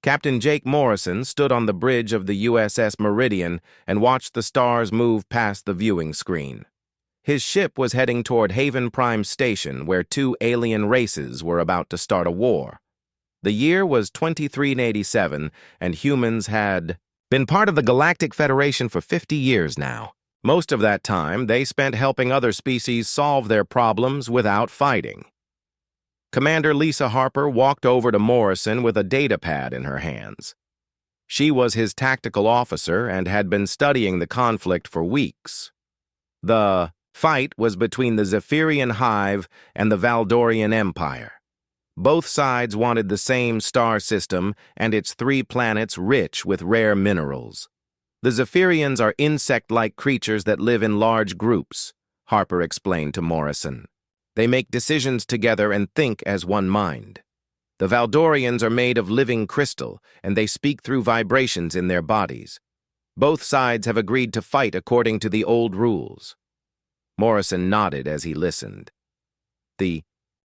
Captain Jake Morrison stood on the bridge of the USS Meridian and watched the stars move past the viewing screen. His ship was heading toward Haven Prime Station, where two alien races were about to start a war. The year was 2387, and humans had been part of the Galactic Federation for 50 years now. Most of that time, they spent helping other species solve their problems without fighting. Commander Lisa Harper walked over to Morrison with a data pad in her hands. She was his tactical officer and had been studying the conflict for weeks. The fight was between the Zephyrian Hive and the Valdorian Empire. Both sides wanted the same star system and its 3 planets rich with rare minerals. The Zephyrians are insect-like creatures that live in large groups, Harper explained to Morrison. They make decisions together and think as one mind. The Valdorians are made of living crystal, and they speak through vibrations in their bodies. Both sides have agreed to fight according to the old rules. Morrison nodded as he listened. The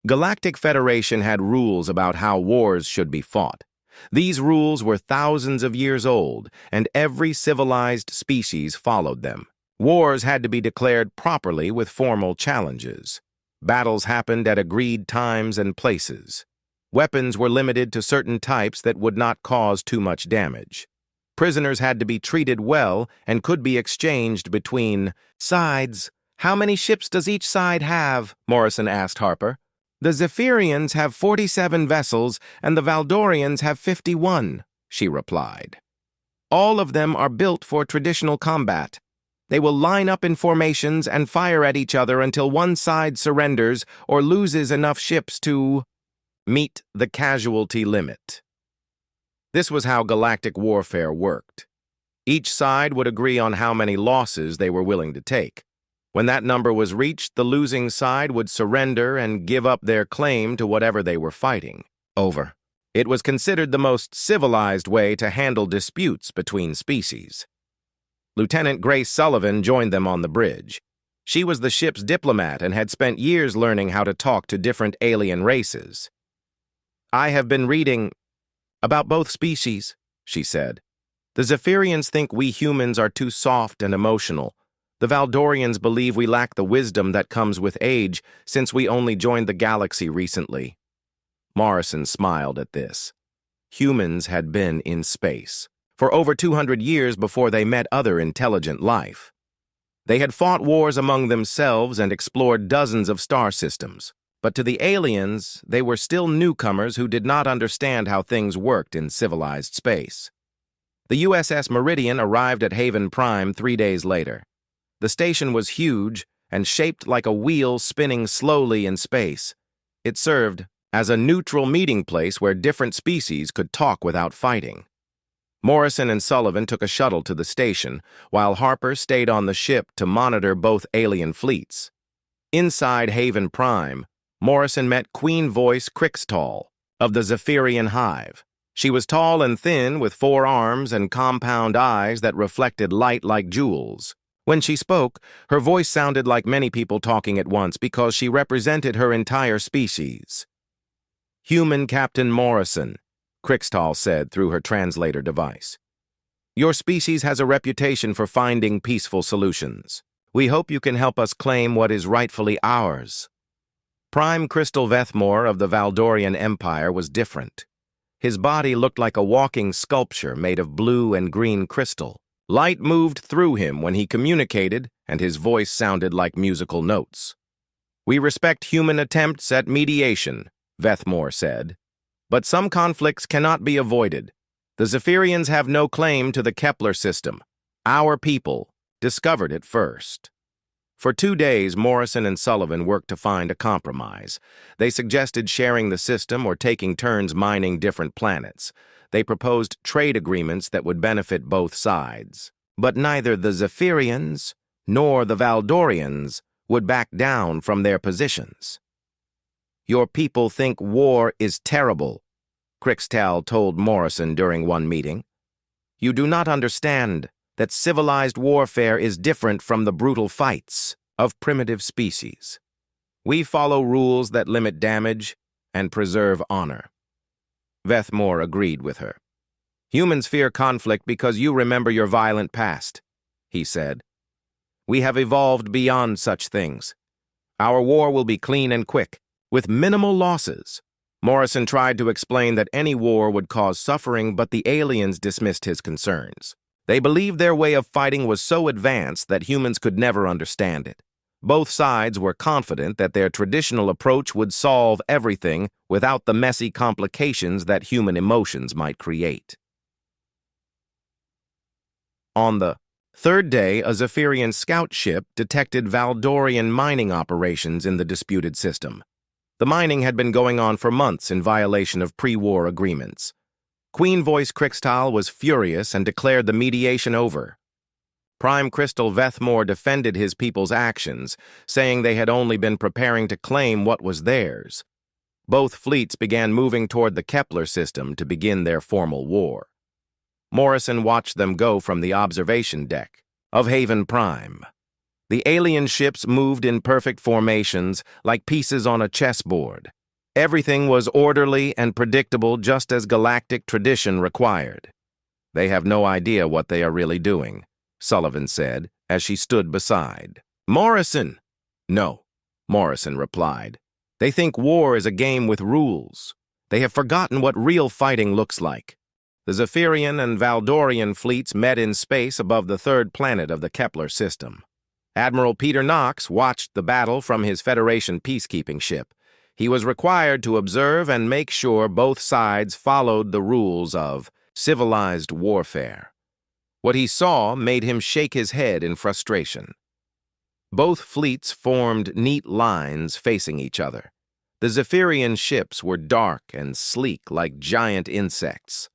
Galactic Federation had rules about how wars should be fought. These rules were thousands of years old, and every civilized species followed them. Wars had to be declared properly with formal challenges. Battles happened at agreed times and places. Weapons were limited to certain types that would not cause too much damage. Prisoners had to be treated well and could be exchanged between sides. "How many ships does each side have?" Morrison asked Harper. "The Zephyrians have 47 vessels and the Valdorians have 51, she replied. "All of them are built for traditional combat. They will line up in formations and fire at each other until one side surrenders or loses enough ships to meet the casualty limit." This was how galactic warfare worked. Each side would agree on how many losses they were willing to take. When that number was reached, the losing side would surrender and give up their claim to whatever they were fighting over. It was considered the most civilized way to handle disputes between species. Lieutenant Grace Sullivan joined them on the bridge. She was the ship's diplomat and had spent years learning how to talk to different alien races. "I have been reading about both species," she said. "The Zephyrians think we humans are too soft and emotional. The Valdorians believe we lack the wisdom that comes with age, since we only joined the galaxy recently." Morrison smiled at this. Humans had been in space for over 200 years before they met other intelligent life. They had fought wars among themselves and explored dozens of star systems. But to the aliens, they were still newcomers who did not understand how things worked in civilized space. The USS Meridian arrived at Haven Prime 3 days later. The station was huge and shaped like a wheel spinning slowly in space. It served as a neutral meeting place where different species could talk without fighting. Morrison and Sullivan took a shuttle to the station, while Harper stayed on the ship to monitor both alien fleets. Inside Haven Prime, Morrison met Queen Voice Crixtall of the Zephyrian Hive. She was tall and thin with 4 arms and compound eyes that reflected light like jewels. When she spoke, her voice sounded like many people talking at once because she represented her entire species. "Human Captain Morrison," Crixtall said through her translator device. "Your species has a reputation for finding peaceful solutions. We hope you can help us claim what is rightfully ours." Prime Crystal Vethmore of the Valdorian Empire was different. His body looked like a walking sculpture made of blue and green crystal. Light moved through him when he communicated, and his voice sounded like musical notes. "We respect human attempts at mediation," Vethmore said. "But some conflicts cannot be avoided. The Zephyrians have no claim to the Kepler system. Our people discovered it first." For 2 days, Morrison and Sullivan worked to find a compromise. They suggested sharing the system or taking turns mining different planets. They proposed trade agreements that would benefit both sides. But neither the Zephyrians nor the Valdorians would back down from their positions. "Your people think war is terrible," Crixtall told Morrison during one meeting. "You do not understand that civilized warfare is different from the brutal fights of primitive species. We follow rules that limit damage and preserve honor." Vethmore agreed with her. Humans fear conflict because you remember your violent past, he said. We have evolved beyond such things. Our war will be clean and quick, with minimal losses. Morrison tried to explain that any war would cause suffering, but the aliens dismissed his concerns. They believed their way of fighting was so advanced that humans could never understand it. Both sides were confident that their traditional approach would solve everything without the messy complications that human emotions might create. On the third day, a Zephyrian scout ship detected Valdorian mining operations in the disputed system. The mining had been going on for months in violation of pre-war agreements. Queen Voice Crixtal was furious and declared the mediation over. Prime Crystal Vethmore defended his people's actions, saying they had only been preparing to claim what was theirs. Both fleets began moving toward the Kepler system to begin their formal war. Morrison watched them go from the observation deck of Haven Prime. The alien ships moved in perfect formations, like pieces on a chessboard. Everything was orderly and predictable, just as galactic tradition required. They have no idea what they are really doing, Sullivan said, as she stood beside Morrison. No, Morrison replied. They think war is a game with rules. They have forgotten what real fighting looks like. The Zephyrian and Valdorian fleets met in space above the third planet of the Kepler system. Admiral Peter Knox watched the battle from his Federation peacekeeping ship. He was required to observe and make sure both sides followed the rules of civilized warfare. What he saw made him shake his head in frustration. Both fleets formed neat lines facing each other. The Zephyrian ships were dark and sleek like giant insects.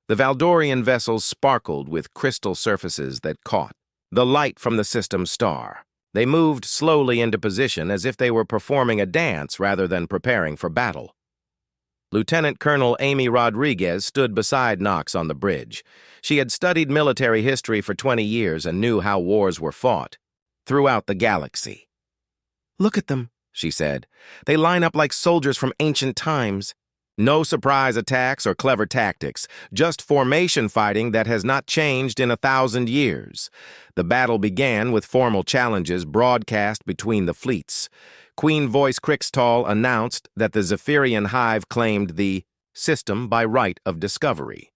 The Valdorian vessels sparkled with crystal surfaces that caught the light from the system star. They moved slowly into position as if they were performing a dance rather than preparing for battle. Lieutenant Colonel Amy Rodriguez stood beside Knox on the bridge. She had studied military history for 20 years and knew how wars were fought throughout the galaxy. "Look at them," she said. "They line up like soldiers from ancient times. No surprise attacks or clever tactics, just formation fighting that has not changed in 1,000 years. The battle began with formal challenges broadcast between the fleets. Queen Voice Crixtal announced that the Zephyrian hive claimed the system by right of discovery.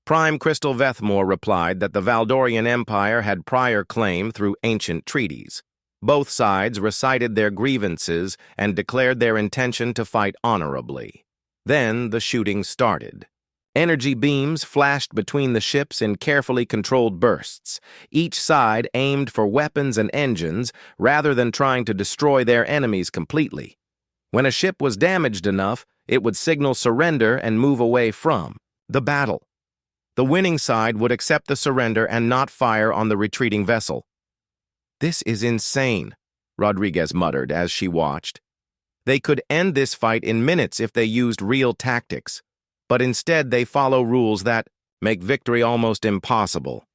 Prime Crystal Vethmore replied that the Valdorian Empire had prior claim through ancient treaties. Both sides recited their grievances and declared their intention to fight honorably. Then the shooting started. Energy beams flashed between the ships in carefully controlled bursts. Each side aimed for weapons and engines rather than trying to destroy their enemies completely. When a ship was damaged enough, it would signal surrender and move away from the battle. The winning side would accept the surrender and not fire on the retreating vessel. "This is insane," Rodriguez muttered as she watched. They could end this fight in minutes if they used real tactics, but instead they follow rules that make victory almost impossible.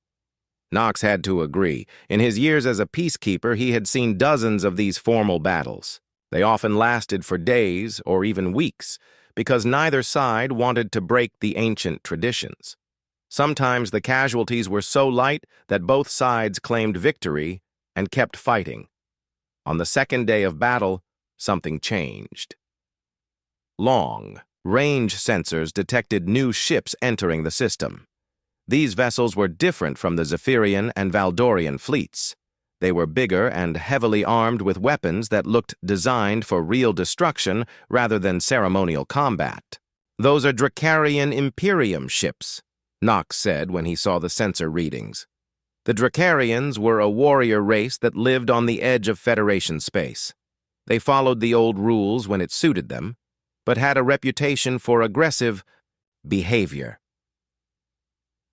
Knox had to agree. In his years as a peacekeeper, he had seen dozens of these formal battles. They often lasted for days or even weeks, because neither side wanted to break the ancient traditions. Sometimes the casualties were so light that both sides claimed victory and kept fighting. On the second day of battle, something changed. Long-range sensors detected new ships entering the system. These vessels were different from the Zephyrian and Valdorian fleets. They were bigger and heavily armed with weapons that looked designed for real destruction rather than ceremonial combat. "Those are Dracarian Imperium ships," Knox said when he saw the sensor readings. The Dracarians were a warrior race that lived on the edge of Federation space. They followed the old rules when it suited them, but had a reputation for aggressive behavior.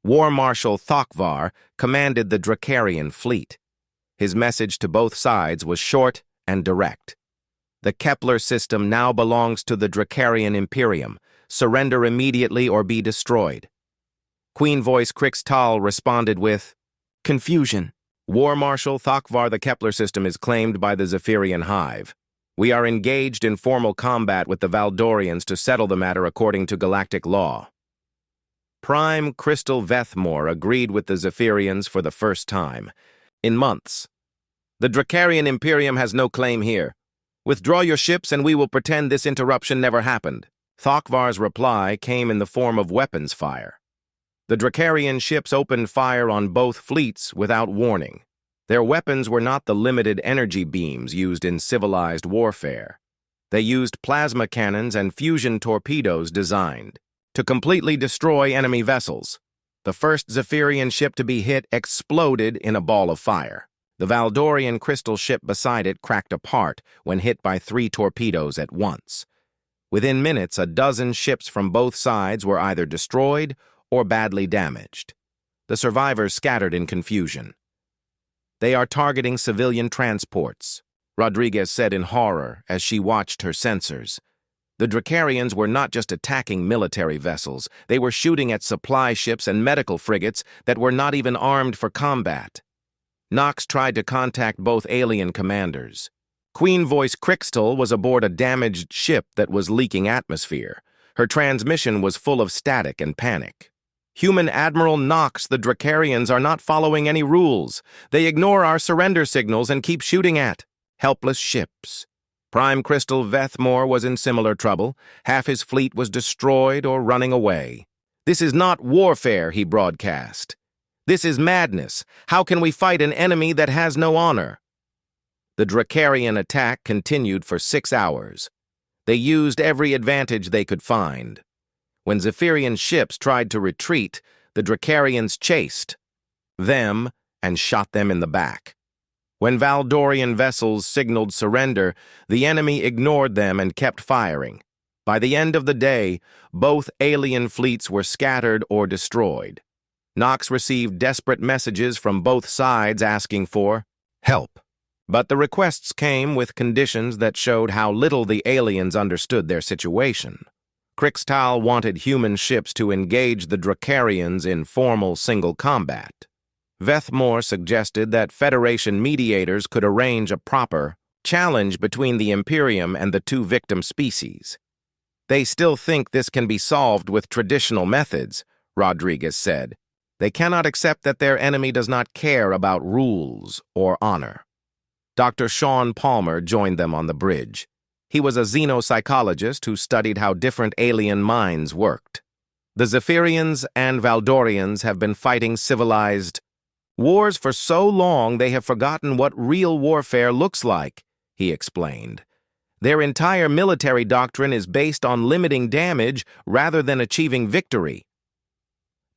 War Marshal Thokvar commanded the Dracarian fleet. His message to both sides was short and direct. "The Kepler system now belongs to the Dracarian Imperium. Surrender immediately or be destroyed." Queen Voice Crixtal responded with confusion. "War Marshal Thokvar, the Kepler system is claimed by the Zephyrian hive. We are engaged in formal combat with the Valdorians to settle the matter according to galactic law." Prime Crystal Vethmore agreed with the Zephyrians for the first time in months. The Dracarian Imperium has no claim here. Withdraw your ships and we will pretend this interruption never happened. Thokvar's reply came in the form of weapons fire. The Dracarian ships opened fire on both fleets without warning. Their weapons were not the limited energy beams used in civilized warfare. They used plasma cannons and fusion torpedoes designed to completely destroy enemy vessels. The first Zephyrian ship to be hit exploded in a ball of fire. The Valdorian crystal ship beside it cracked apart when hit by 3 torpedoes at once. Within minutes, a dozen ships from both sides were either destroyed or badly damaged. The survivors scattered in confusion. They are targeting civilian transports, Rodriguez said in horror as she watched her sensors. The Dracarians were not just attacking military vessels, they were shooting at supply ships and medical frigates that were not even armed for combat. Knox tried to contact both alien commanders. Queen Voice Crixtal was aboard a damaged ship that was leaking atmosphere. Her transmission was full of static and panic. Human Admiral Knox, the Dracarians are not following any rules. They ignore our surrender signals and keep shooting at helpless ships. Prime Crystal Vethmore was in similar trouble. Half his fleet was destroyed or running away. This is not warfare, he broadcast. This is madness. How can we fight an enemy that has no honor? The Dracarian attack continued for 6 hours. They used every advantage they could find. When Zephyrian ships tried to retreat, the Dracarians chased them and shot them in the back. When Valdorian vessels signaled surrender, the enemy ignored them and kept firing. By the end of the day, both alien fleets were scattered or destroyed. Knox received desperate messages from both sides asking for help. But the requests came with conditions that showed how little the aliens understood their situation. Crixtal wanted human ships to engage the Dracarians in formal single combat. Vethmore suggested that Federation mediators could arrange a proper challenge between the Imperium and the 2 victim species. They still think this can be solved with traditional methods, Rodriguez said. They cannot accept that their enemy does not care about rules or honor. Dr. Sean Palmer joined them on the bridge. He was a xenopsychologist who studied how different alien minds worked. The Zephyrians and Valdorians have been fighting civilized wars for so long they have forgotten what real warfare looks like, he explained. Their entire military doctrine is based on limiting damage rather than achieving victory.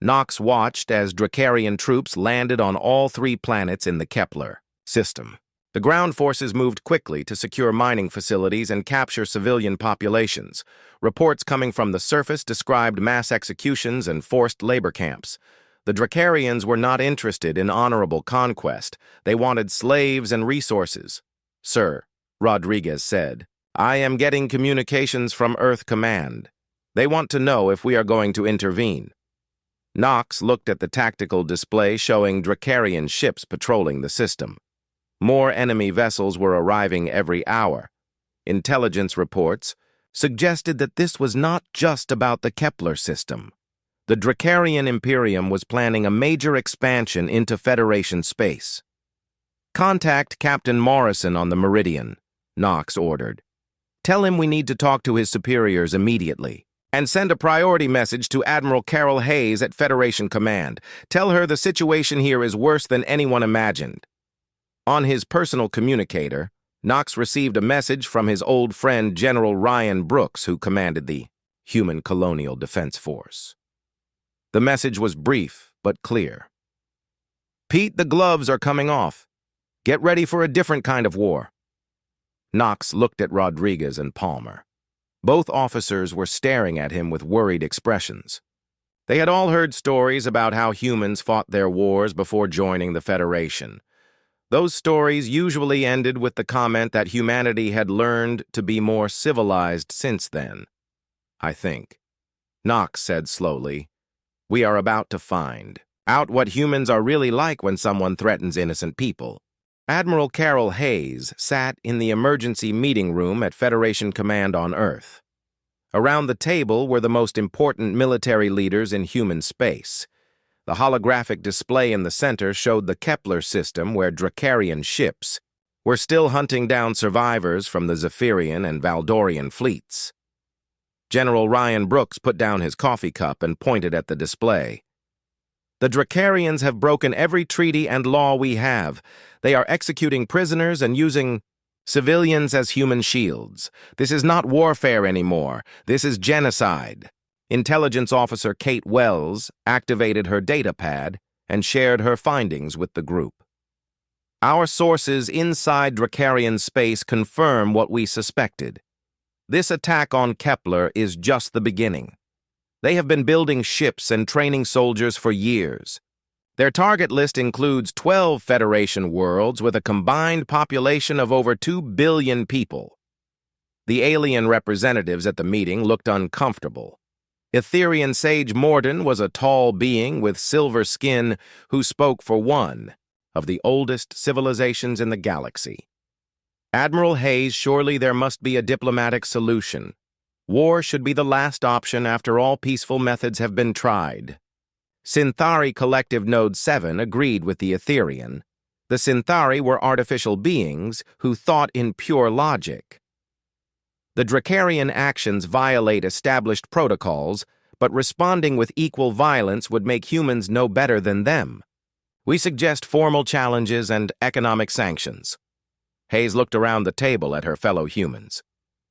Knox watched as Dracarian troops landed on all 3 planets in the Kepler system. The ground forces moved quickly to secure mining facilities and capture civilian populations. Reports coming from the surface described mass executions and forced labor camps. The Dracarians were not interested in honorable conquest. They wanted slaves and resources. Sir, Rodriguez said, I am getting communications from Earth Command. They want to know if we are going to intervene. Knox looked at the tactical display showing Dracarian ships patrolling the system. More enemy vessels were arriving every hour. Intelligence reports suggested that this was not just about the Kepler system. The Dracarian Imperium was planning a major expansion into Federation space. Contact Captain Morrison on the Meridian, Knox ordered. Tell him we need to talk to his superiors immediately. And send a priority message to Admiral Carol Hayes at Federation Command. Tell her the situation here is worse than anyone imagined. On his personal communicator, Knox received a message from his old friend General Ryan Brooks, who commanded the Human Colonial Defense Force. The message was brief but clear. Pete, the gloves are coming off. Get ready for a different kind of war. Knox looked at Rodriguez and Palmer. Both officers were staring at him with worried expressions. They had all heard stories about how humans fought their wars before joining the Federation. Those stories usually ended with the comment that humanity had learned to be more civilized since then. I think, Knox said slowly, we are about to find out what humans are really like when someone threatens innocent people. Admiral Carol Hayes sat in the emergency meeting room at Federation Command on Earth. Around the table were the most important military leaders in human space. The holographic display in the center showed the Kepler system where Dracarian ships were still hunting down survivors from the Zephyrian and Valdorian fleets. General Ryan Brooks put down his coffee cup and pointed at the display. The Dracarians have broken every treaty and law we have. They are executing prisoners and using civilians as human shields. This is not warfare anymore. This is genocide. Intelligence Officer Kate Wells activated her data pad and shared her findings with the group. Our sources inside Dracarian space confirm what we suspected. This attack on Kepler is just the beginning. They have been building ships and training soldiers for years. Their target list includes 12 Federation worlds with a combined population of over 2 billion people. The alien representatives at the meeting looked uncomfortable. Etherian Sage Morden was a tall being with silver skin who spoke for one of the oldest civilizations in the galaxy. Admiral Hayes, surely there must be a diplomatic solution. War should be the last option after all peaceful methods have been tried. Synthari Collective Node 7 agreed with the Etherian. The Synthari were artificial beings who thought in pure logic. The Dracarian actions violate established protocols, but responding with equal violence would make humans no better than them. We suggest formal challenges and economic sanctions. Hayes looked around the table at her fellow humans.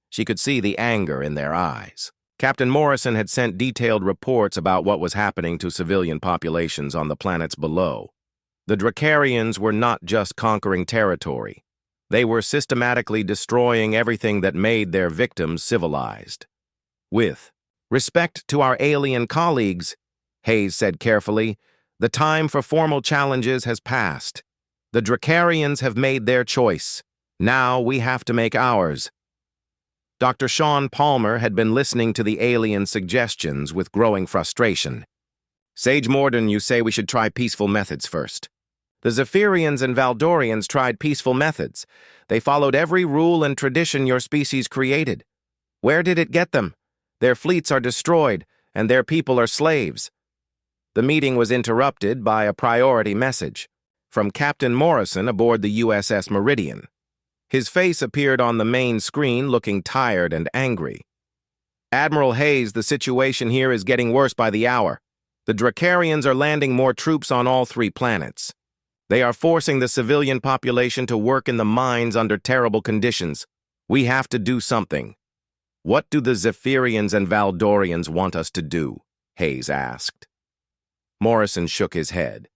She could see the anger in their eyes. Captain Morrison had sent detailed reports about what was happening to civilian populations on the planets below. The Dracarians were not just conquering territory. They were systematically destroying everything that made their victims civilized. With respect to our alien colleagues, Hayes said carefully, the time for formal challenges has passed. The Dracarians have made their choice. Now we have to make ours. Dr. Sean Palmer had been listening to the alien suggestions with growing frustration. Sage Morden, you say we should try peaceful methods first. The Zephyrians and Valdorians tried peaceful methods. They followed every rule and tradition your species created. Where did it get them? Their fleets are destroyed, and their people are slaves. The meeting was interrupted by a priority message from Captain Morrison aboard the USS Meridian. His face appeared on the main screen, looking tired and angry. Admiral Hayes, the situation here is getting worse by the hour. The Dracarians are landing more troops on all 3 planets. They are forcing the civilian population to work in the mines under terrible conditions. We have to do something. What do the Zephyrians and Valdorians want us to do? Hayes asked. Morrison shook his head.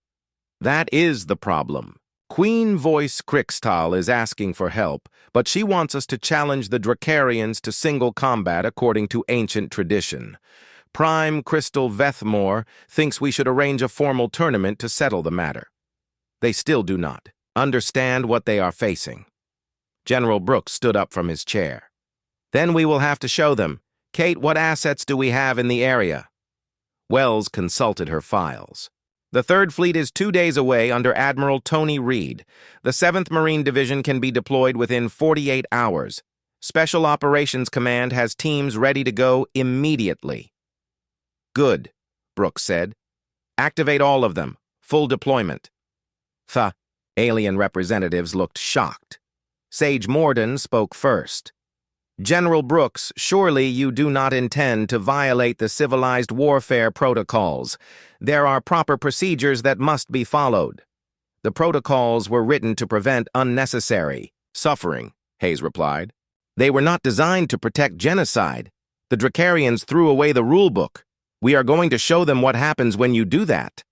That is the problem. Queen Voice Crixtal is asking for help, but she wants us to challenge the Dracarians to single combat according to ancient tradition. Prime Crystal Vethmore thinks we should arrange a formal tournament to settle the matter. They still do not understand what they are facing. General Brooks stood up from his chair. Then we will have to show them. Kate, what assets do we have in the area? Wells consulted her files. The 3rd Fleet is 2 days away under Admiral Tony Reed. The 7th Marine Division can be deployed within 48 hours. Special Operations Command has teams ready to go immediately. Good, Brooks said. Activate all of them. Full deployment. The alien representatives looked shocked. Sage Morden spoke first. General Brooks, surely you do not intend to violate the civilized warfare protocols. There are proper procedures that must be followed. The protocols were written to prevent unnecessary suffering, Hayes replied. They were not designed to protect genocide. The Dracarians threw away the rulebook. We are going to show them what happens when you do that.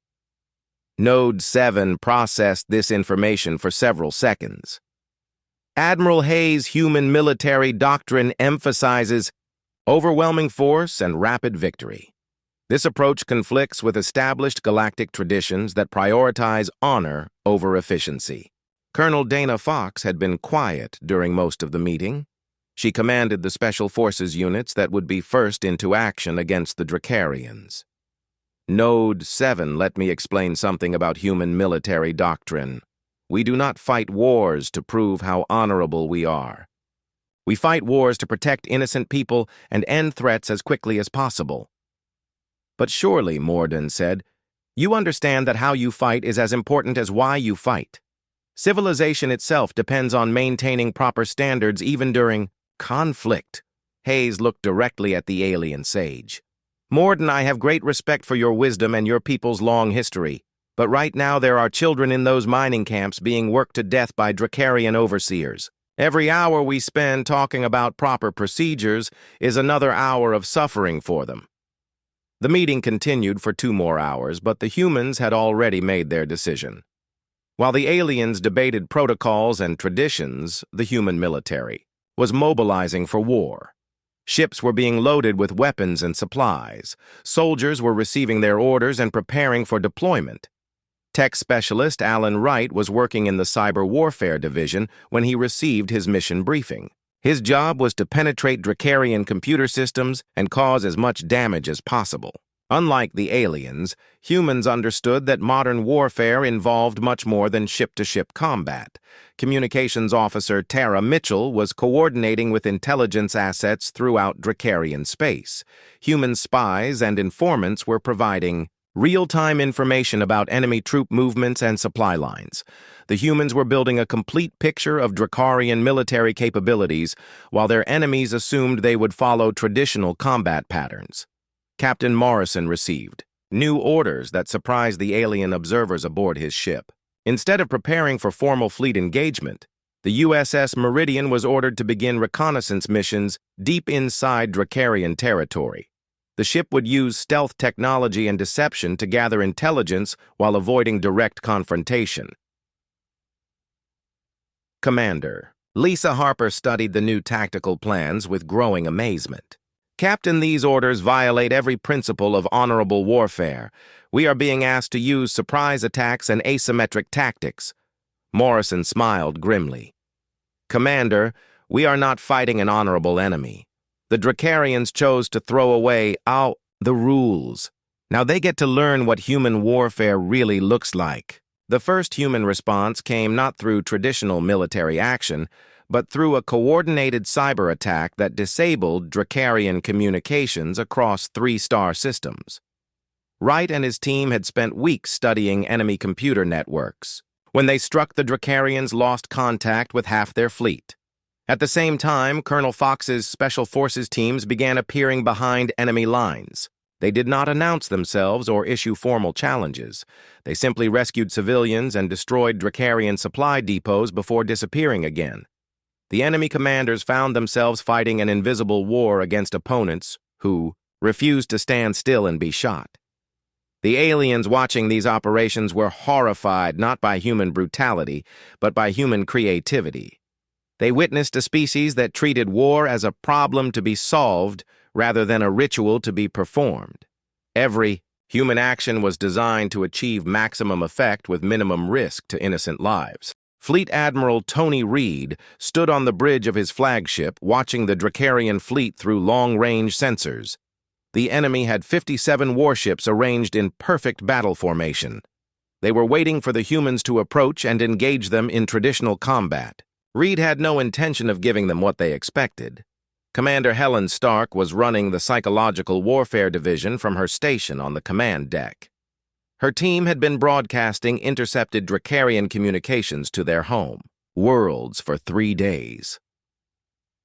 Node 7 processed this information for several seconds. Admiral Hayes' human military doctrine emphasizes overwhelming force and rapid victory. This approach conflicts with established galactic traditions that prioritize honor over efficiency. Colonel Dana Fox had been quiet during most of the meeting. She commanded the Special Forces units that would be first into action against the Dracarians. Node 7, let me explain something about human military doctrine. We do not fight wars to prove how honorable we are. We fight wars to protect innocent people and end threats as quickly as possible. But surely, Morden said, you understand that how you fight is as important as why you fight. Civilization itself depends on maintaining proper standards even during conflict. Hayes looked directly at the alien sage. Morden, I have great respect for your wisdom and your people's long history, but right now there are children in those mining camps being worked to death by Dracarian overseers. Every hour we spend talking about proper procedures is another hour of suffering for them. The meeting continued for 2 more hours, but the humans had already made their decision. While the aliens debated protocols and traditions, the human military was mobilizing for war. Ships were being loaded with weapons and supplies. Soldiers were receiving their orders and preparing for deployment. Tech specialist Alan Wright was working in the cyber warfare division when he received his mission briefing. His job was to penetrate Dracarian computer systems and cause as much damage as possible. Unlike the aliens, humans understood that modern warfare involved much more than ship-to-ship combat. Communications officer Tara Mitchell was coordinating with intelligence assets throughout Dracarian space. Human spies and informants were providing real-time information about enemy troop movements and supply lines. The humans were building a complete picture of Dracarian military capabilities, while their enemies assumed they would follow traditional combat patterns. Captain Morrison received new orders that surprised the alien observers aboard his ship. Instead of preparing for formal fleet engagement, the USS Meridian was ordered to begin reconnaissance missions deep inside Dracarian territory. The ship would use stealth technology and deception to gather intelligence while avoiding direct confrontation. Commander. Lisa Harper studied the new tactical plans with growing amazement. Captain, these orders violate every principle of honorable warfare. We are being asked to use surprise attacks and asymmetric tactics. Morrison smiled grimly. Commander, we are not fighting an honorable enemy. The Dracarians chose to throw away the rules. Now they get to learn what human warfare really looks like. The first human response came not through traditional military action, but through a coordinated cyber attack that disabled Dracarian communications across 3 star systems. Wright and his team had spent weeks studying enemy computer networks. When they struck, the Dracarians lost contact with half their fleet. At the same time, Colonel Fox's Special Forces teams began appearing behind enemy lines. They did not announce themselves or issue formal challenges. They simply rescued civilians and destroyed Dracarian supply depots before disappearing again. The enemy commanders found themselves fighting an invisible war against opponents who refused to stand still and be shot. The aliens watching these operations were horrified not by human brutality, but by human creativity. They witnessed a species that treated war as a problem to be solved rather than a ritual to be performed. Every human action was designed to achieve maximum effect with minimum risk to innocent lives. Fleet Admiral Tony Reed stood on the bridge of his flagship watching the Dracarian fleet through long-range sensors. The enemy had 57 warships arranged in perfect battle formation. They were waiting for the humans to approach and engage them in traditional combat. Reed had no intention of giving them what they expected. Commander Helen Stark was running the Psychological Warfare Division from her station on the command deck. Her team had been broadcasting intercepted Dracarian communications to their home, worlds, for 3 days.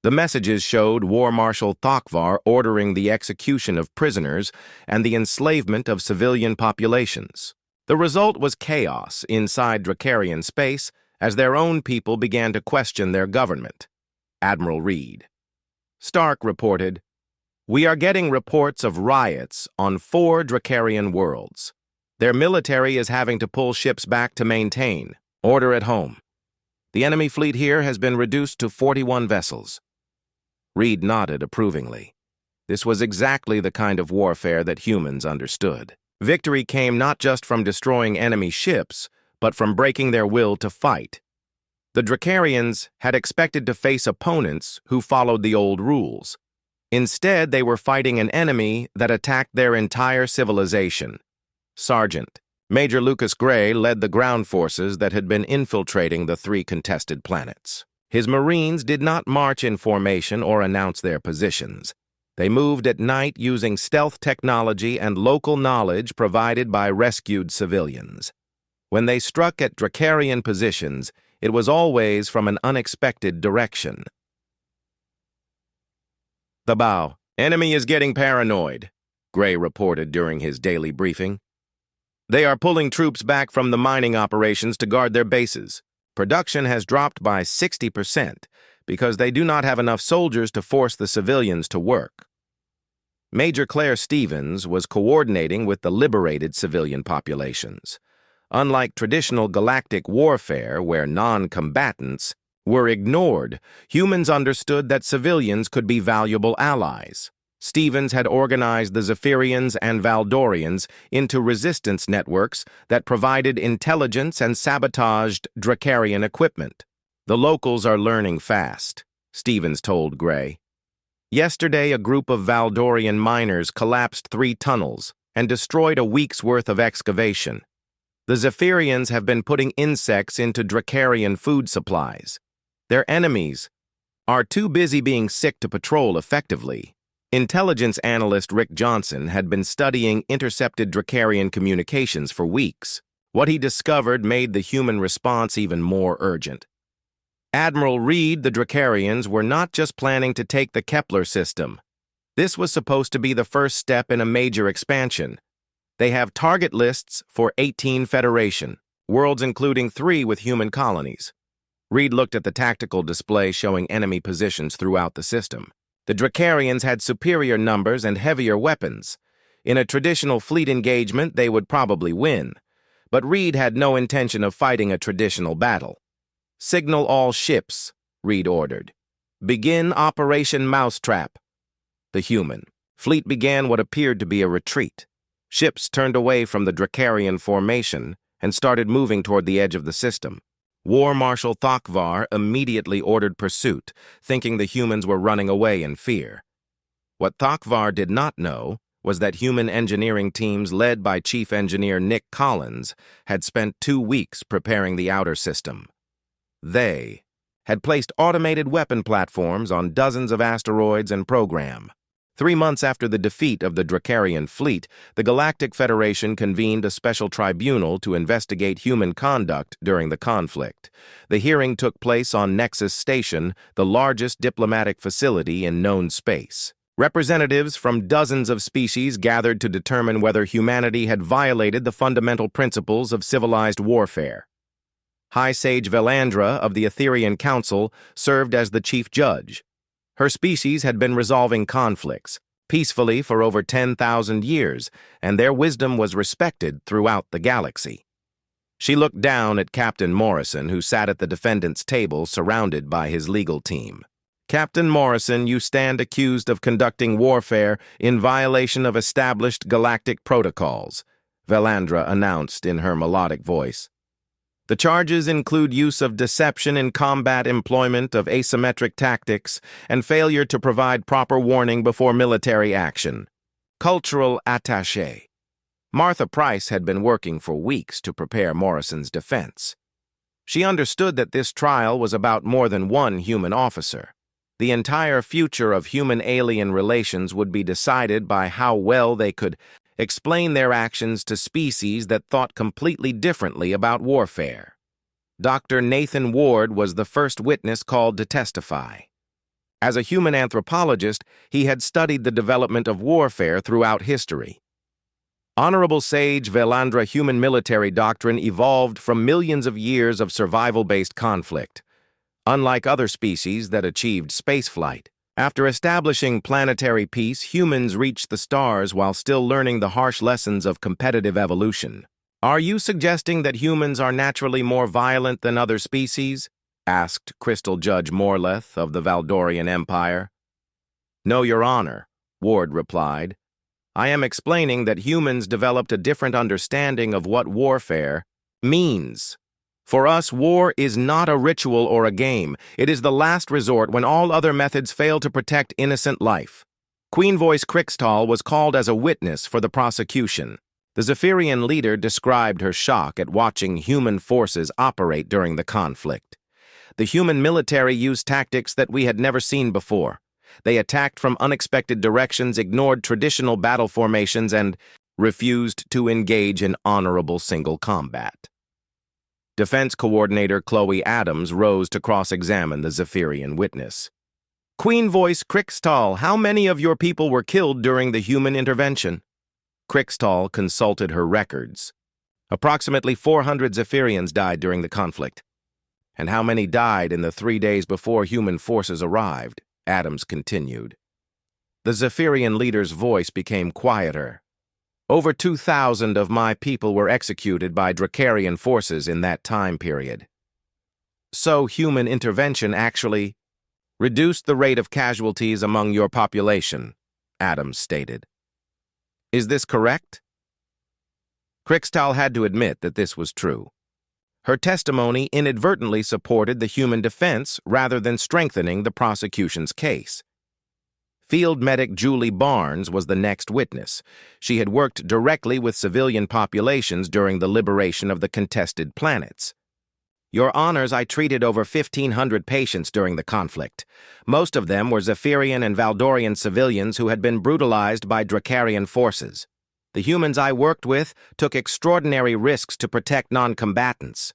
The messages showed War Marshal Thokvar ordering the execution of prisoners and the enslavement of civilian populations. The result was chaos inside Dracarian space as their own people began to question their government. Admiral Reed. Stark reported, "We are getting reports of riots on 4 Dracarian worlds. Their military is having to pull ships back to maintain order at home. The enemy fleet here has been reduced to 41 vessels." Reed nodded approvingly. This was exactly the kind of warfare that humans understood. Victory came not just from destroying enemy ships, but from breaking their will to fight. The Dracarians had expected to face opponents who followed the old rules. Instead, they were fighting an enemy that attacked their entire civilization. Sergeant Major Lucas Gray led the ground forces that had been infiltrating the 3 contested planets. His Marines did not march in formation or announce their positions. They moved at night using stealth technology and local knowledge provided by rescued civilians. When they struck at Dracarian positions, it was always from an unexpected direction. The bow. Enemy is getting paranoid, Gray reported during his daily briefing. They are pulling troops back from the mining operations to guard their bases. Production has dropped by 60% because they do not have enough soldiers to force the civilians to work. Major Claire Stevens was coordinating with the liberated civilian populations. Unlike traditional galactic warfare, where non-combatants were ignored, humans understood that civilians could be valuable allies. Stevens had organized the Zephyrians and Valdorians into resistance networks that provided intelligence and sabotaged Dracarian equipment. The locals are learning fast, Stevens told Gray. Yesterday, a group of Valdorian miners collapsed 3 tunnels and destroyed a week's worth of excavation. The Zephyrians have been putting insects into Dracarian food supplies. Their enemies are too busy being sick to patrol effectively. Intelligence analyst Rick Johnson had been studying intercepted Dracarian communications for weeks. What he discovered made the human response even more urgent. Admiral Reed, the Dracarians were not just planning to take the Kepler system. This was supposed to be the first step in a major expansion. They have target lists for 18 Federation, worlds including 3 with human colonies. Reed looked at the tactical display showing enemy positions throughout the system. The Dracarians had superior numbers and heavier weapons. In a traditional fleet engagement, they would probably win. But Reed had no intention of fighting a traditional battle. Signal all ships, Reed ordered. Begin Operation Mousetrap. The human fleet began what appeared to be a retreat. Ships turned away from the Dracarian formation and started moving toward the edge of the system. War Marshal Thokvar immediately ordered pursuit, thinking the humans were running away in fear. What Thokvar did not know was that human engineering teams led by Chief Engineer Nick Collins had spent 2 weeks preparing the outer system. They had placed automated weapon platforms on dozens of asteroids and program. 3 months after the defeat of the Dracarian fleet, the Galactic Federation convened a special tribunal to investigate human conduct during the conflict. The hearing took place on Nexus Station, the largest diplomatic facility in known space. Representatives from dozens of species gathered to determine whether humanity had violated the fundamental principles of civilized warfare. High Sage Velandra of the Etherian Council served as the chief judge. Her species had been resolving conflicts peacefully for over 10,000 years, and their wisdom was respected throughout the galaxy. She looked down at Captain Morrison, who sat at the defendant's table surrounded by his legal team. Captain Morrison, you stand accused of conducting warfare in violation of established galactic protocols, Velandra announced in her melodic voice. The charges include use of deception in combat, employment of asymmetric tactics, and failure to provide proper warning before military action. Cultural attaché. Martha Price had been working for weeks to prepare Morrison's defense. She understood that this trial was about more than one human officer. The entire future of human-alien relations would be decided by how well they could explain their actions to species that thought completely differently about warfare. Dr. Nathan Ward was the first witness called to testify. As a human anthropologist, he had studied the development of warfare throughout history. Honorable Sage Velandra human military doctrine evolved from millions of years of survival-based conflict. Unlike other species that achieved spaceflight, after establishing planetary peace, humans reached the stars while still learning the harsh lessons of competitive evolution. Are you suggesting that humans are naturally more violent than other species? Asked Crystal Judge Morleth of the Valdorian Empire. No, Your Honor, Ward replied. I am explaining that humans developed a different understanding of what warfare means. For us, war is not a ritual or a game. It is the last resort when all other methods fail to protect innocent life. Queen Voice Crixtal was called as a witness for the prosecution. The Zephyrian leader described her shock at watching human forces operate during the conflict. The human military used tactics that we had never seen before. They attacked from unexpected directions, ignored traditional battle formations, and refused to engage in honorable single combat. Defense Coordinator Chloe Adams rose to cross-examine the Zephyrian witness. Queen Voice Crixtal, how many of your people were killed during the human intervention? Crixtal consulted her records. Approximately 400 Zephyrians died during the conflict. And how many died in the 3 days before human forces arrived? Adams continued. The Zephyrian leader's voice became quieter. Over 2,000 of my people were executed by Dracarian forces in that time period. So human intervention actually reduced the rate of casualties among your population, Adams stated. Is this correct? Crixtal had to admit that this was true. Her testimony inadvertently supported the human defense rather than strengthening the prosecution's case. Field medic Julie Barnes was the next witness. She had worked directly with civilian populations during the liberation of the contested planets. Your Honors, I treated over 1,500 patients during the conflict. Most of them were Zephyrian and Valdorian civilians who had been brutalized by Dracarian forces. The humans I worked with took extraordinary risks to protect non-combatants.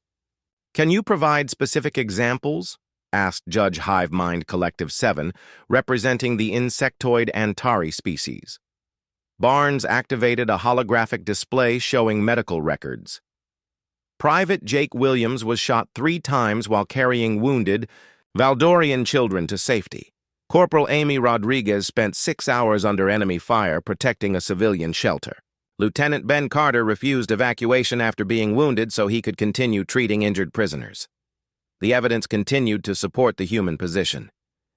Can you provide specific examples? Asked Judge Hivemind Collective 7, representing the insectoid Antari species. Barnes activated a holographic display showing medical records. Private Jake Williams was shot 3 times while carrying wounded Valdorian children to safety. Corporal Amy Rodriguez spent 6 hours under enemy fire protecting a civilian shelter. Lieutenant Ben Carter refused evacuation after being wounded so he could continue treating injured prisoners. The evidence continued to support the human position.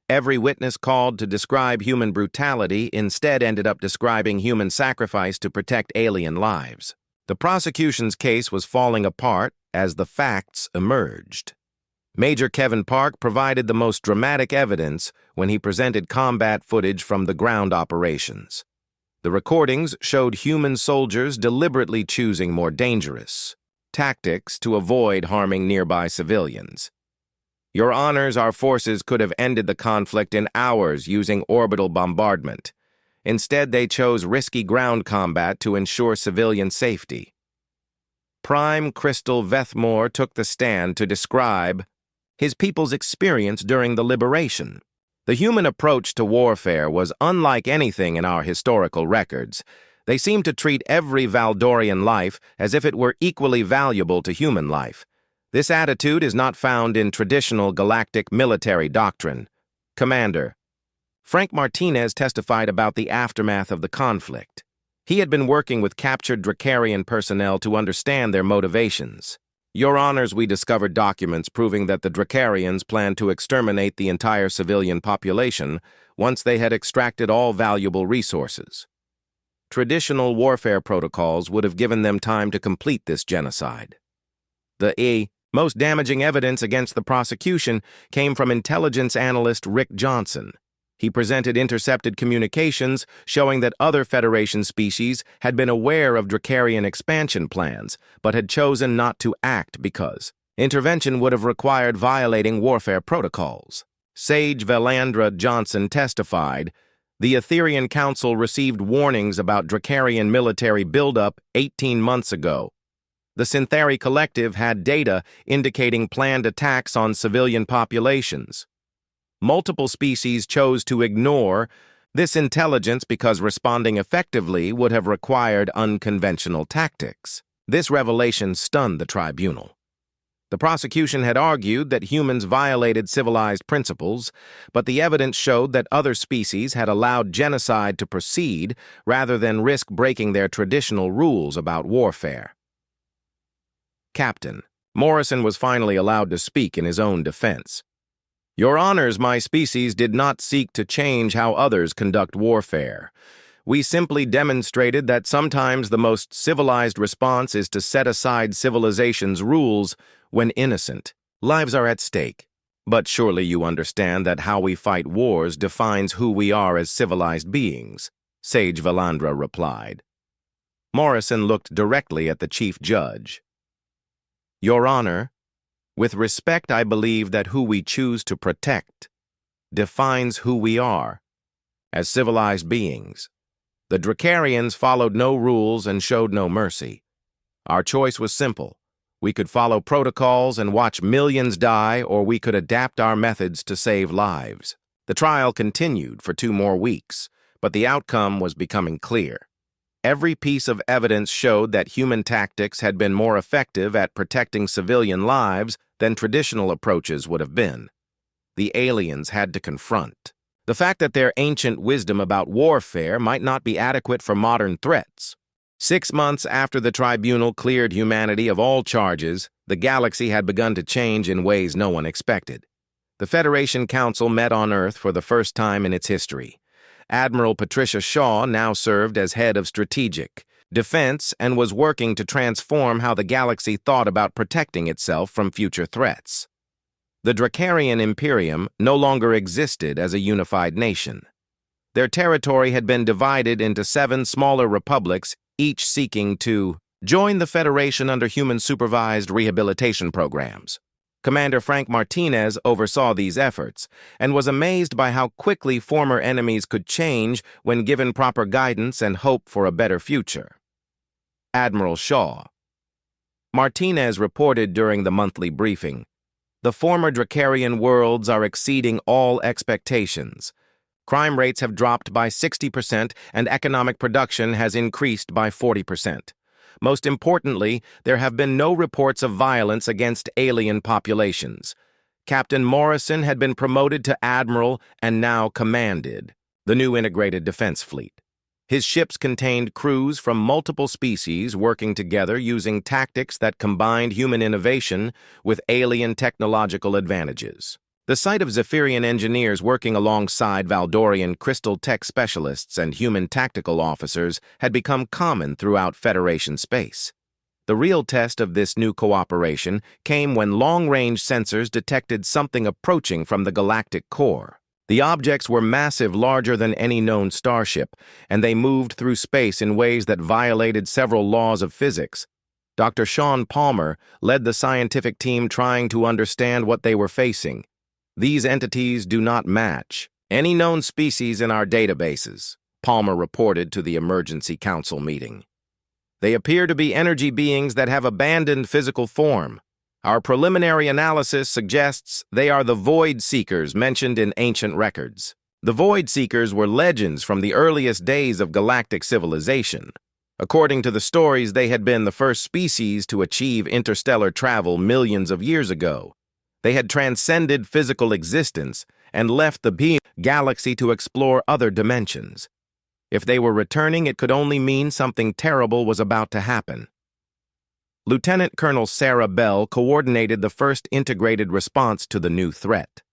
Every witness called to describe human brutality instead ended up describing human sacrifice to protect alien lives. The prosecution's case was falling apart as the facts emerged. Major Kevin Park provided the most dramatic evidence when he presented combat footage from the ground operations. The recordings showed human soldiers deliberately choosing more dangerous tactics to avoid harming nearby civilians. Your Honors, our forces could have ended the conflict in hours using orbital bombardment. Instead, they chose risky ground combat to ensure civilian safety. Prime Crystal Vethmore took the stand to describe his people's experience during the liberation. The human approach to warfare was unlike anything in our historical records. They seemed to treat every Valdorian life as if it were equally valuable to human life. This attitude is not found in traditional galactic military doctrine. Commander, Frank Martinez testified about the aftermath of the conflict. He had been working with captured Dracarian personnel to understand their motivations. Your Honors, we discovered documents proving that the Dracarians planned to exterminate the entire civilian population once they had extracted all valuable resources. Traditional warfare protocols would have given them time to complete this genocide. The most damaging evidence against the prosecution came from intelligence analyst Rick Johnson. He presented intercepted communications showing that other Federation species had been aware of Dracarian expansion plans, but had chosen not to act because intervention would have required violating warfare protocols. Sage Velandra Johnson testified, the Etherian Council received warnings about Dracarian military buildup 18 months ago. The Syntheri Collective had data indicating planned attacks on civilian populations. Multiple species chose to ignore this intelligence because responding effectively would have required unconventional tactics. This revelation stunned the Tribunal. The prosecution had argued that humans violated civilized principles, but the evidence showed that other species had allowed genocide to proceed rather than risk breaking their traditional rules about warfare. Captain Morrison was finally allowed to speak in his own defense. Your Honors, my species did not seek to change how others conduct warfare. We simply demonstrated that sometimes the most civilized response is to set aside civilization's rules when innocent lives are at stake. But surely you understand that how we fight wars defines who we are as civilized beings, Sage Valandra replied. Morrison looked directly at the Chief Judge. Your Honor, With respect, I believe that who we choose to protect defines who we are as civilized beings. The Dracarians followed no rules and showed no mercy. Our choice was simple. We could follow protocols and watch millions die, or we could adapt our methods to save lives. The trial continued for 2 more weeks, but the outcome was becoming clear. Every piece of evidence showed that human tactics had been more effective at protecting civilian lives than traditional approaches would have been. The aliens had to confront the fact that their ancient wisdom about warfare might not be adequate for modern threats. 6 months after the Tribunal cleared humanity of all charges, the galaxy had begun to change in ways no one expected. The Federation Council met on Earth for the first time in its history. Admiral Patricia Shaw now served as head of strategic defense and was working to transform how the galaxy thought about protecting itself from future threats. The Dracarian Imperium no longer existed as a unified nation. Their territory had been divided into 7 smaller republics, each seeking to join the Federation under human-supervised rehabilitation programs. Commander Frank Martinez oversaw these efforts and was amazed by how quickly former enemies could change when given proper guidance and hope for a better future. Admiral Shaw. Martinez reported during the monthly briefing, "The former Dracarian worlds are exceeding all expectations. Crime rates have dropped by 60% and economic production has increased by 40%. Most importantly, there have been no reports of violence against alien populations. Captain Morrison had been promoted to admiral and now commanded the new integrated defense fleet. His ships contained crews from multiple species working together using tactics that combined human innovation with alien technological advantages. The sight of Zephyrian engineers working alongside Valdorian crystal tech specialists and human tactical officers had become common throughout Federation space. The real test of this new cooperation came when long-range sensors detected something approaching from the galactic core. The objects were massive, larger than any known starship, and they moved through space in ways that violated several laws of physics. Dr. Sean Palmer led the scientific team trying to understand what they were facing. "These entities do not match any known species in our databases," Palmer reported to the Emergency Council meeting. "They appear to be energy beings that have abandoned physical form. Our preliminary analysis suggests they are the Void Seekers mentioned in ancient records. The Void Seekers were legends from the earliest days of galactic civilization. According to the stories, they had been the first species to achieve interstellar travel millions of years ago. They had transcended physical existence and left the galaxy to explore other dimensions. If they were returning, it could only mean something terrible was about to happen." Lieutenant Colonel Sarah Bell coordinated the first integrated response to the new threat.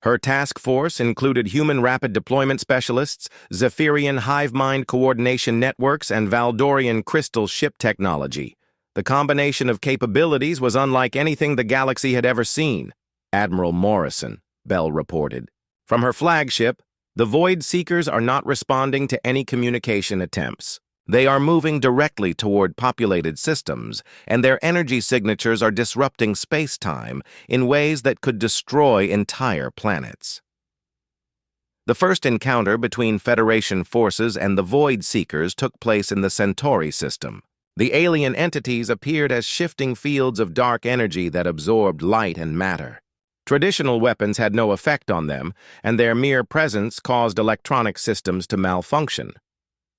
Her task force included human rapid deployment specialists, Zephyrian hive mind coordination networks, and Valdorian crystal ship technology. The combination of capabilities was unlike anything the galaxy had ever seen, Admiral Morrison, Bell reported. From her flagship, the Void Seekers are not responding to any communication attempts. They are moving directly toward populated systems, and their energy signatures are disrupting space-time in ways that could destroy entire planets. The first encounter between Federation forces and the Void Seekers took place in the Centauri system. The alien entities appeared as shifting fields of dark energy that absorbed light and matter. Traditional weapons had no effect on them, and their mere presence caused electronic systems to malfunction.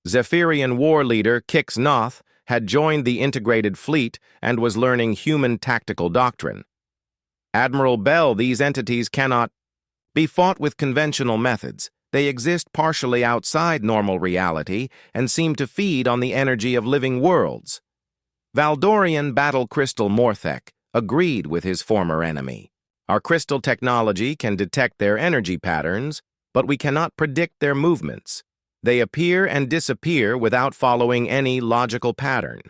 Zephyrian war leader Kix Noth had joined the integrated fleet and was learning human tactical doctrine. "Admiral Bell, these entities cannot be fought with conventional methods. They exist partially outside normal reality and seem to feed on the energy of living worlds." Valdorian battle crystal Morthek agreed with his former enemy. "Our crystal technology can detect their energy patterns, but we cannot predict their movements. They appear and disappear without following any logical pattern."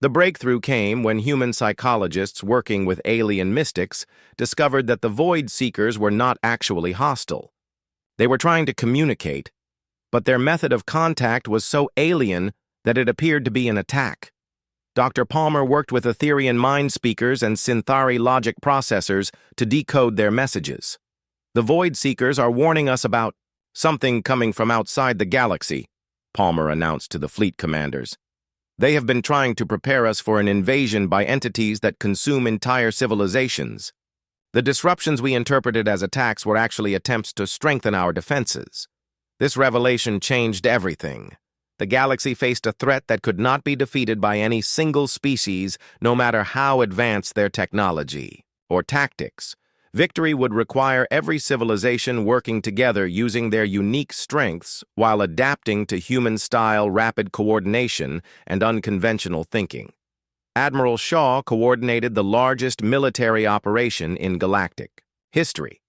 The breakthrough came when human psychologists working with alien mystics discovered that the Void Seekers were not actually hostile. They were trying to communicate, but their method of contact was so alien that it appeared to be an attack. Dr. Palmer worked with Etherian mind speakers and Synthari logic processors to decode their messages. The Void Seekers are warning us about something coming from outside the galaxy, Palmer announced to the fleet commanders. They have been trying to prepare us for an invasion by entities that consume entire civilizations. The disruptions we interpreted as attacks were actually attempts to strengthen our defenses. This revelation changed everything. The galaxy faced a threat that could not be defeated by any single species, no matter how advanced their technology or tactics. Victory would require every civilization working together using their unique strengths while adapting to human-style rapid coordination and unconventional thinking. Admiral Shaw coordinated the largest military operation in galactic history.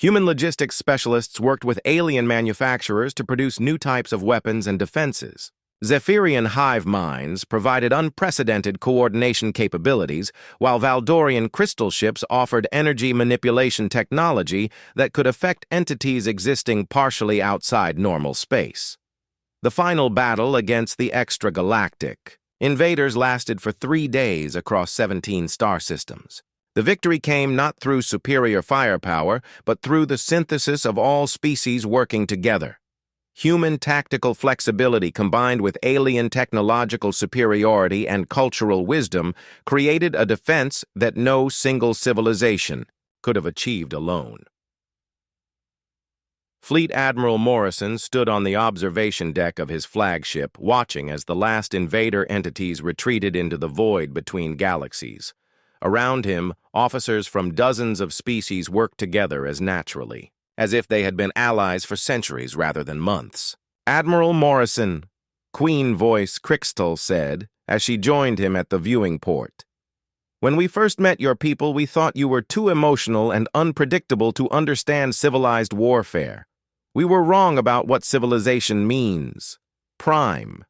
Human logistics specialists worked with alien manufacturers to produce new types of weapons and defenses. Zephyrian hive minds provided unprecedented coordination capabilities, while Valdorian crystal ships offered energy manipulation technology that could affect entities existing partially outside normal space. The final battle against the extragalactic invaders lasted for 3 days across 17 star systems. The victory came not through superior firepower, but through the synthesis of all species working together. Human tactical flexibility combined with alien technological superiority and cultural wisdom created a defense that no single civilization could have achieved alone. Fleet Admiral Morrison stood on the observation deck of his flagship, watching as the last invader entities retreated into the void between galaxies. Around him, officers from dozens of species worked together as naturally, as if they had been allies for centuries rather than months. "Admiral Morrison," Queen Voice Crystal said, as she joined him at the viewing port. "When we first met your people, we thought you were too emotional and unpredictable to understand civilized warfare. We were wrong about what civilization means. Prime."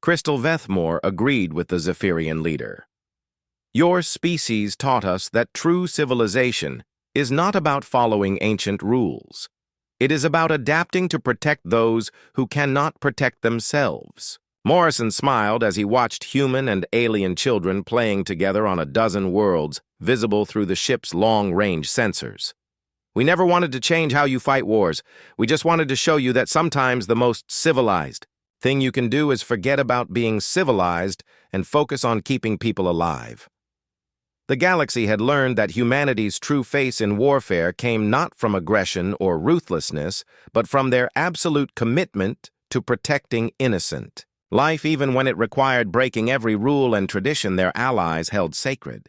Crystal Vethmore agreed with the Zephyrian leader. "Your species taught us that true civilization is not about following ancient rules. It is about adapting to protect those who cannot protect themselves." Morrison smiled as he watched human and alien children playing together on a dozen worlds, visible through the ship's long-range sensors. "We never wanted to change how you fight wars. We just wanted to show you that sometimes the most civilized thing you can do is forget about being civilized and focus on keeping people alive." The galaxy had learned that humanity's true face in warfare came not from aggression or ruthlessness, but from their absolute commitment to protecting innocent life, even when it required breaking every rule and tradition their allies held sacred.